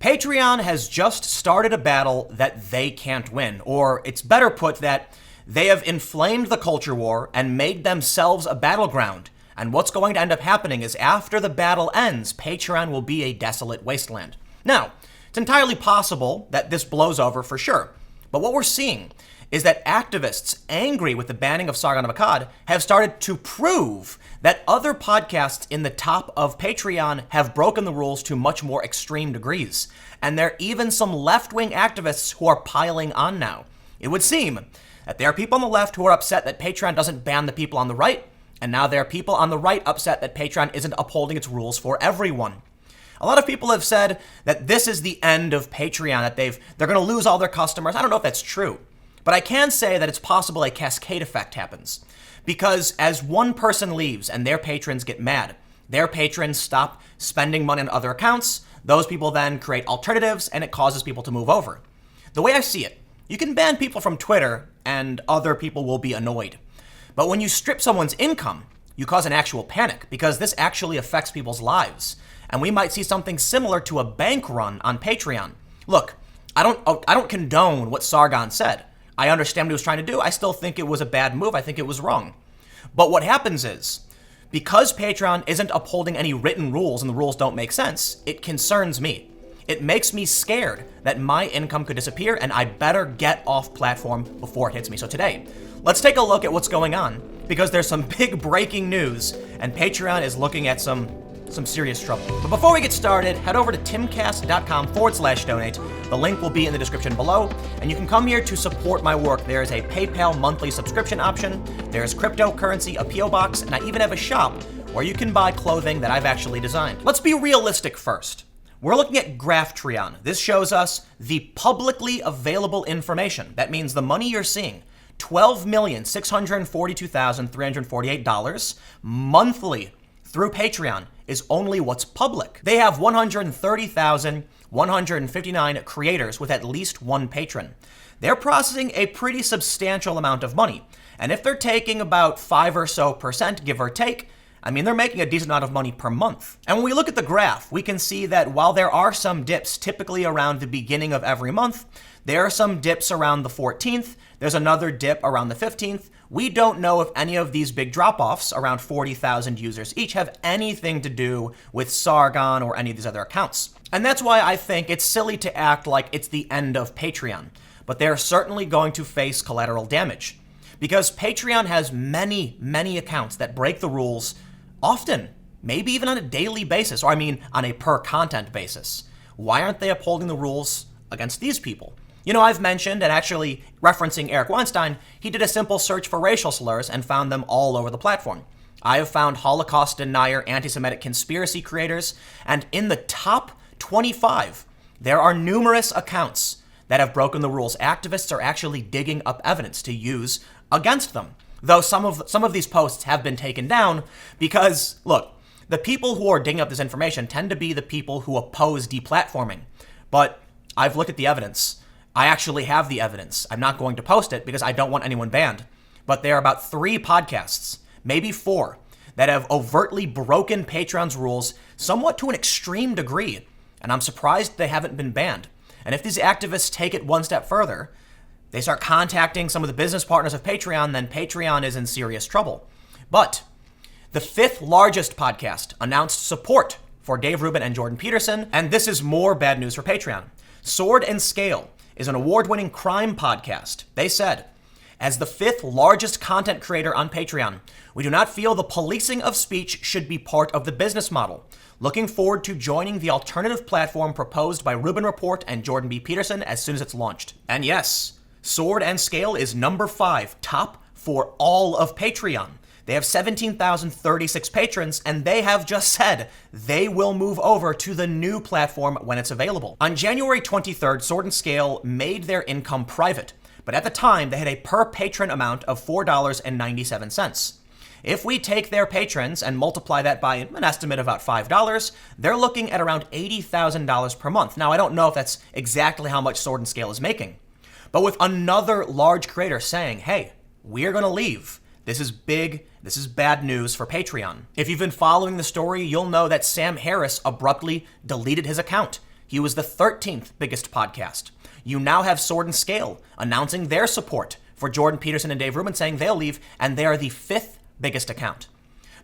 Patreon has just started a battle that they can't win, or it's better put that they have inflamed the culture war and made themselves a battleground. And what's going to end up happening is after the battle ends, Patreon will be a desolate wasteland. Now, it's entirely possible that this blows over for sure. But what we're seeing is that activists angry with the banning of Sargon of Akkad have started to prove that other podcasts in the top of Patreon have broken the rules to much more extreme degrees. And there are even some left-wing activists who are piling on now. It would seem that there are people on the left who are upset that Patreon doesn't ban the people on the right, and now there are people on the right upset that Patreon isn't upholding its rules for everyone. A lot of people have said that this is the end of Patreon, that they're going to lose all their customers. I don't know if that's true. But I can say that it's possible a cascade effect happens. Because as one person leaves and their patrons get mad, their patrons stop spending money on other accounts, those people then create alternatives, and it causes people to move over. The way I see it, you can ban people from Twitter and other people will be annoyed. But when you strip someone's income, you cause an actual panic because this actually affects people's lives. And we might see something similar to a bank run on Patreon. Look, I don't condone what Sargon said. I understand what he was trying to do. I still think it was a bad move. I think it was wrong. But what happens is, because Patreon isn't upholding any written rules and the rules don't make sense, it concerns me. It makes me scared that my income could disappear and I better get off platform before it hits me. So today, let's take a look at what's going on because there's some big breaking news and Patreon is looking at some serious trouble. But before we get started, head over to timcast.com/donate. The link will be in the description below, and you can come here to support my work. There is a PayPal monthly subscription option, there's cryptocurrency, a PO box, and I even have a shop where you can buy clothing that I've actually designed. Let's be realistic first. We're looking at Graphtreon. This shows us the publicly available information. That means the money you're seeing, $12,642,348 monthly through Patreon is only what's public. They have 130,159 creators with at least one patron. They're processing a pretty substantial amount of money. And if they're taking about 5% or so, give or take, I mean, they're making a decent amount of money per month. And when we look at the graph, we can see that while there are some dips typically around the beginning of every month, there are some dips around the 14th, there's another dip around the 15th. We don't know if any of these big drop-offs, around 40,000 users each, have anything to do with Sargon or any of these other accounts. And that's why I think it's silly to act like it's the end of Patreon. But they're certainly going to face collateral damage. Because Patreon has many, many accounts that break the rules often, maybe even on a daily basis, or I mean on a per content basis. Why aren't they upholding the rules against these people? You know, I've mentioned, and actually referencing Eric Weinstein, he did a simple search for racial slurs and found them all over the platform. I have found Holocaust denier, anti-Semitic conspiracy creators, and in the top 25, there are numerous accounts that have broken the rules. Activists are actually digging up evidence to use against them. Though some of these posts have been taken down because, look, the people who are digging up this information tend to be the people who oppose deplatforming. But I've looked at the evidence. I actually have the evidence. I'm not going to post it because I don't want anyone banned. But there are about 3 podcasts, maybe 4, that have overtly broken Patreon's rules somewhat to an extreme degree. And I'm surprised they haven't been banned. And if these activists take it one step further, they start contacting some of the business partners of Patreon, then Patreon is in serious trouble. But the 5th largest podcast announced support for Dave Rubin and Jordan Peterson, and this is more bad news for Patreon. Sword and Scale is an award-winning crime podcast. They said, as the 5th largest content creator on Patreon, we do not feel the policing of speech should be part of the business model. Looking forward to joining the alternative platform proposed by Rubin Report and Jordan B. Peterson as soon as it's launched. And yes, Sword and Scale is number 5, top for all of Patreon. They have 17,036 patrons, and they have just said they will move over to the new platform when it's available. On January 23rd, Sword and Scale made their income private, but at the time, they had a per patron amount of $4.97. If we take their patrons and multiply that by an estimate of about $5, they're looking at around $80,000 per month. Now, I don't know if that's exactly how much Sword and Scale is making, but with another large creator saying, hey, we're going to leave. This is big. This is bad news for Patreon. If you've been following the story, you'll know that Sam Harris abruptly deleted his account. He was the 13th biggest podcast. You now have Sword and Scale announcing their support for Jordan Peterson and Dave Rubin, saying they'll leave, and they are the 5th biggest account.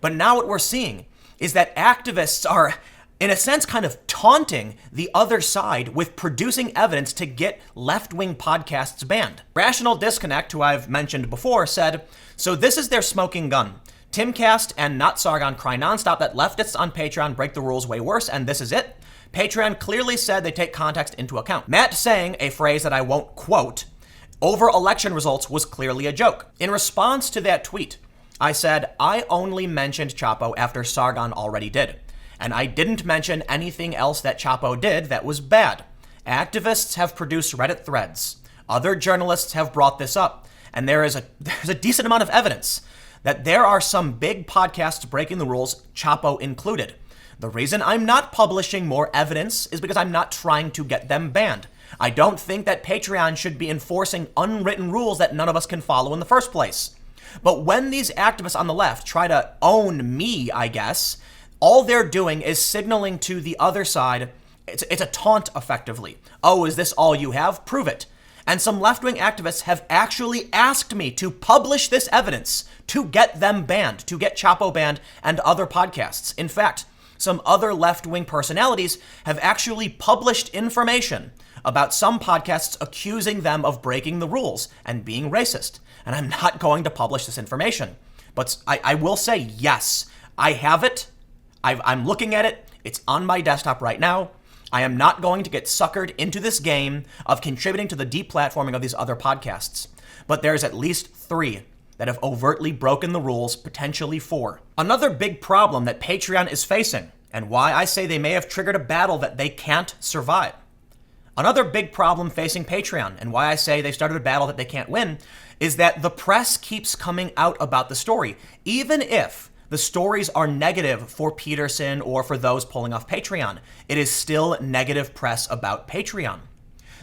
But now what we're seeing is that activists are, in a sense, kind of taunting the other side with producing evidence to get left-wing podcasts banned. Rational Disconnect, who I've mentioned before, said, so this is their smoking gun. Timcast and Not Sargon cry nonstop that leftists on Patreon break the rules way worse, and this is it. Patreon clearly said they take context into account. Matt saying a phrase that I won't quote, over election results was clearly a joke. In response to that tweet, I said, I only mentioned Chapo after Sargon already did. And I didn't mention anything else that Chapo did that was bad. Activists have produced Reddit threads. Other journalists have brought this up. And there's a decent amount of evidence that there are some big podcasts breaking the rules, Chapo included. The reason I'm not publishing more evidence is because I'm not trying to get them banned. I don't think that Patreon should be enforcing unwritten rules that none of us can follow in the first place. But when these activists on the left try to own me, I guess, all they're doing is signaling to the other side, it's a taunt effectively. Oh, is this all you have? Prove it. And some left-wing activists have actually asked me to publish this evidence to get them banned, to get Chapo banned and other podcasts. In fact, some other left-wing personalities have actually published information about some podcasts accusing them of breaking the rules and being racist. And I'm not going to publish this information. But I will say, yes, I have it. I'm looking at it. It's on my desktop right now. I am not going to get suckered into this game of contributing to the deplatforming of these other podcasts. But there's at least 3 that have overtly broken the rules, potentially 4. Another big problem that Patreon is facing, and why I say they may have triggered a battle that they can't survive. Another big problem facing Patreon, and why I say they started a battle that they can't win, is that the press keeps coming out about the story, even if the stories are negative for Peterson or for those pulling off Patreon. It is still negative press about Patreon.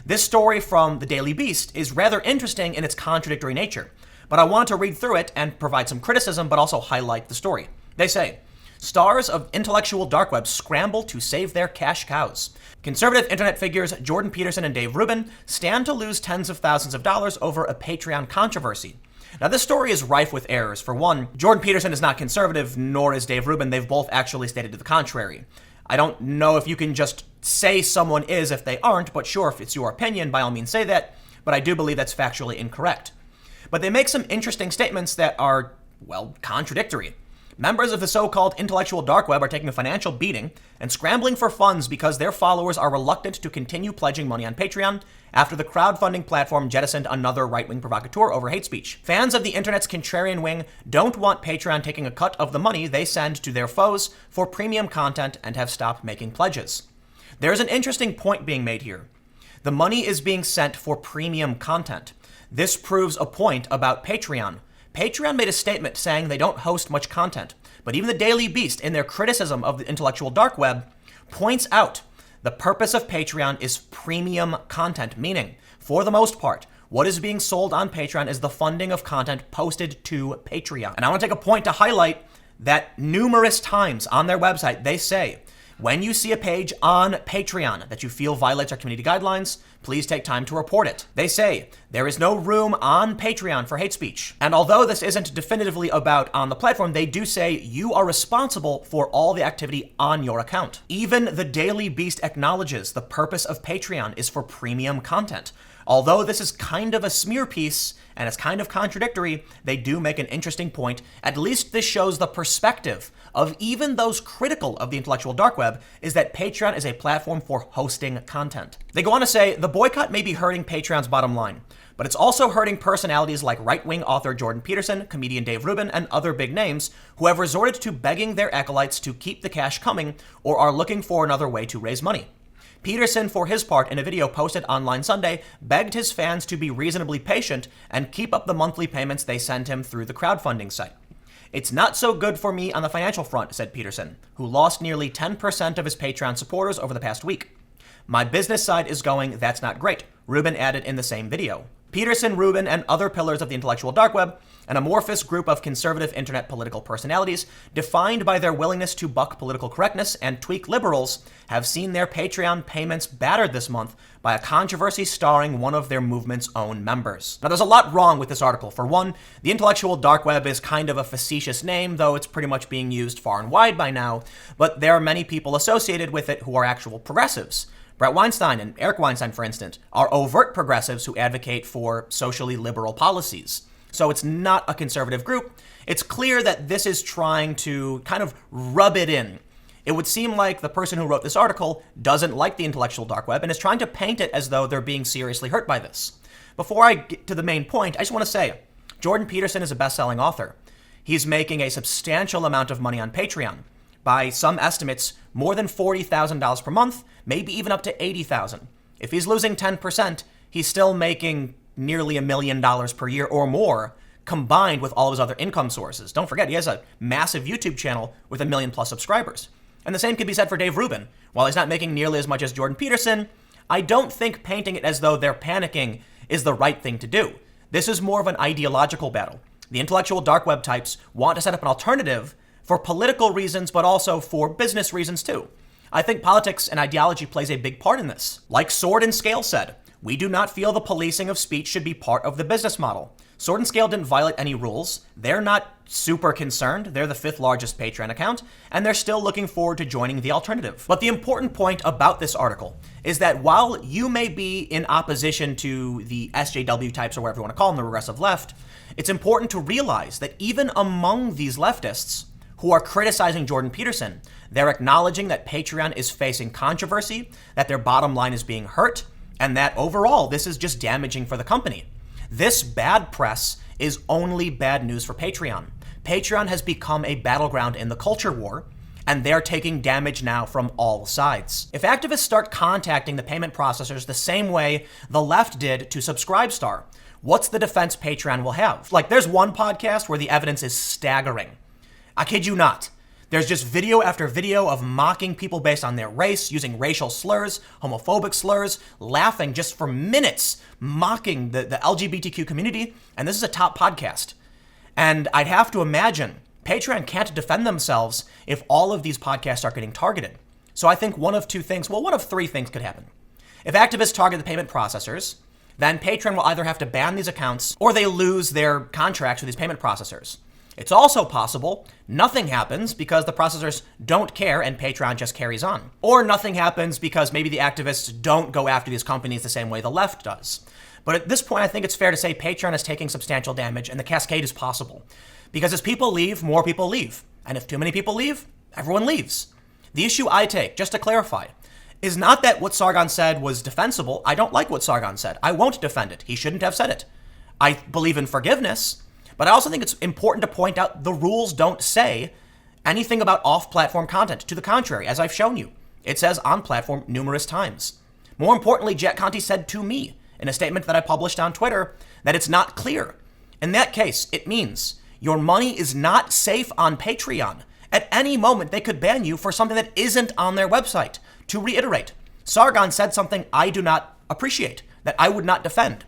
This story from the Daily Beast is rather interesting in its contradictory nature, but I want to read through it and provide some criticism, but also highlight the story. They say, stars of intellectual dark web scramble to save their cash cows. Conservative internet figures Jordan Peterson and Dave Rubin stand to lose tens of thousands of dollars over a Patreon controversy. Now, this story is rife with errors. For one, Jordan Peterson is not conservative, nor is Dave Rubin. They've both actually stated to the contrary. I don't know if you can just say someone is if they aren't, but sure, if it's your opinion, by all means say that. But I do believe that's factually incorrect. But they make some interesting statements that are, well, contradictory. Members of the so-called intellectual dark web are taking a financial beating and scrambling for funds because their followers are reluctant to continue pledging money on Patreon after the crowdfunding platform jettisoned another right-wing provocateur over hate speech. Fans of the internet's contrarian wing don't want Patreon taking a cut of the money they send to their foes for premium content and have stopped making pledges. There's an interesting point being made here. The money is being sent for premium content. This proves a point about Patreon. Patreon made a statement saying they don't host much content, but even the Daily Beast, in their criticism of the intellectual dark web, points out the purpose of Patreon is premium content, meaning, for the most part, what is being sold on Patreon is the funding of content posted to Patreon. And I want to take a point to highlight that numerous times on their website, they say, when you see a page on Patreon that you feel violates our community guidelines, please take time to report it. They say there is no room on Patreon for hate speech. And although this isn't definitively about on the platform, they do say you are responsible for all the activity on your account. Even the Daily Beast acknowledges the purpose of Patreon is for premium content. Although this is kind of a smear piece and it's kind of contradictory, they do make an interesting point. At least this shows the perspective of even those critical of the intellectual dark web, is that Patreon is a platform for hosting content. They go on to say, the boycott may be hurting Patreon's bottom line, but it's also hurting personalities like right-wing author Jordan Peterson, comedian Dave Rubin, and other big names who have resorted to begging their acolytes to keep the cash coming or are looking for another way to raise money. Peterson, for his part, in a video posted online Sunday, begged his fans to be reasonably patient and keep up the monthly payments they send him through the crowdfunding site. It's not so good for me on the financial front, said Peterson, who lost nearly 10% of his Patreon supporters over the past week. My business side is going, that's not great, Rubin added in the same video. Peterson, Rubin, and other pillars of the intellectual dark web, an amorphous group of conservative internet political personalities defined by their willingness to buck political correctness and tweak liberals, have seen their Patreon payments battered this month by a controversy starring one of their movement's own members. Now, there's a lot wrong with this article. For one, the intellectual dark web is kind of a facetious name, though it's pretty much being used far and wide by now, but there are many people associated with it who are actual progressives. Bret Weinstein and Eric Weinstein, for instance, are overt progressives who advocate for socially liberal policies. So it's not a conservative group. It's clear that this is trying to kind of rub it in. It would seem like the person who wrote this article doesn't like the intellectual dark web and is trying to paint it as though they're being seriously hurt by this. Before I get to the main point, I just want to say, Jordan Peterson is a best-selling author. He's making a substantial amount of money on Patreon. By some estimates, more than $40,000 per month, maybe even up to $80,000. If he's losing 10%, he's still making nearly $1 million per year or more, combined with all of his other income sources. Don't forget, he has a massive YouTube channel with 1 million plus subscribers. And the same could be said for Dave Rubin. While he's not making nearly as much as Jordan Peterson, I don't think painting it as though they're panicking is the right thing to do. This is more of an ideological battle. The intellectual dark web types want to set up an alternative for political reasons, but also for business reasons too. I think politics and ideology plays a big part in this. Like Sword and Scale said, we do not feel the policing of speech should be part of the business model. Sword and Scale didn't violate any rules. They're not super concerned. They're the 5th largest Patreon account, and they're still looking forward to joining the alternative. But the important point about this article is that while you may be in opposition to the SJW types, or whatever you want to call them, the regressive left, it's important to realize that even among these leftists who are criticizing Jordan Peterson, they're acknowledging that Patreon is facing controversy, that their bottom line is being hurt, and that overall, this is just damaging for the company. This bad press is only bad news for Patreon. Patreon has become a battleground in the culture war, and they're taking damage now from all sides. If activists start contacting the payment processors the same way the left did to Subscribestar, what's the defense Patreon will have? Like, there's one podcast where the evidence is staggering. I kid you not. There's just video after video of mocking people based on their race, using racial slurs, homophobic slurs, laughing just for minutes, mocking the LGBTQ community. And this is a top podcast. And I'd have to imagine Patreon can't defend themselves if all of these podcasts are getting targeted. So I think one of 3 things could happen. If activists target the payment processors, then Patreon will either have to ban these accounts or they lose their contracts with these payment processors. It's also possible nothing happens because the processors don't care and Patreon just carries on. Or nothing happens because maybe the activists don't go after these companies the same way the left does. But at this point, I think it's fair to say Patreon is taking substantial damage and the cascade is possible. Because as people leave, more people leave. And if too many people leave, everyone leaves. The issue I take, just to clarify, is not that what Sargon said was defensible. I don't like what Sargon said. I won't defend it. He shouldn't have said it. I believe in forgiveness. But I also think it's important to point out the rules don't say anything about off-platform content. To the contrary, as I've shown you, it says on-platform numerous times. More importantly, Jack Conte said to me in a statement that I published on Twitter that it's not clear. In that case, it means your money is not safe on Patreon. At any moment, they could ban you for something that isn't on their website. To reiterate, Sargon said something I do not appreciate, that I would not defend.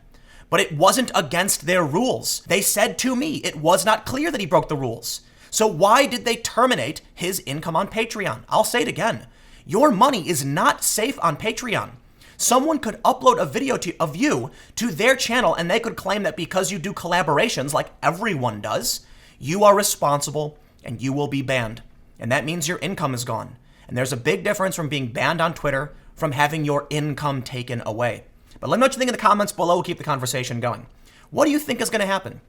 But it wasn't against their rules. They said to me it was not clear that he broke the rules. So why did they terminate his income on Patreon? I'll say it again. Your money is not safe on Patreon. Someone could upload a video of you to their channel and they could claim that because you do collaborations like everyone does, you are responsible and you will be banned. And that means your income is gone. And there's a big difference from being banned on Twitter from having your income taken away. But let me know what you think in the comments below. We'll keep the conversation going. What do you think is going to happen?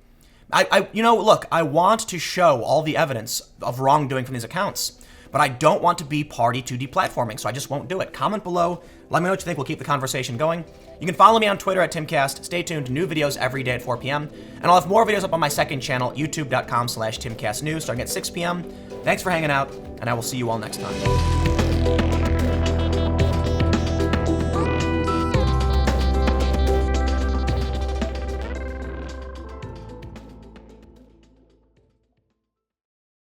Look, I want to show all the evidence of wrongdoing from these accounts, but I don't want to be party to deplatforming, so I just won't do it. Comment below. Let me know what you think. We'll keep the conversation going. You can follow me on Twitter at TimCast. Stay tuned. New videos every day at 4 p.m. And I'll have more videos up on my second channel, youtube.com/TimCastNews, starting at 6 p.m. Thanks for hanging out, and I will see you all next time.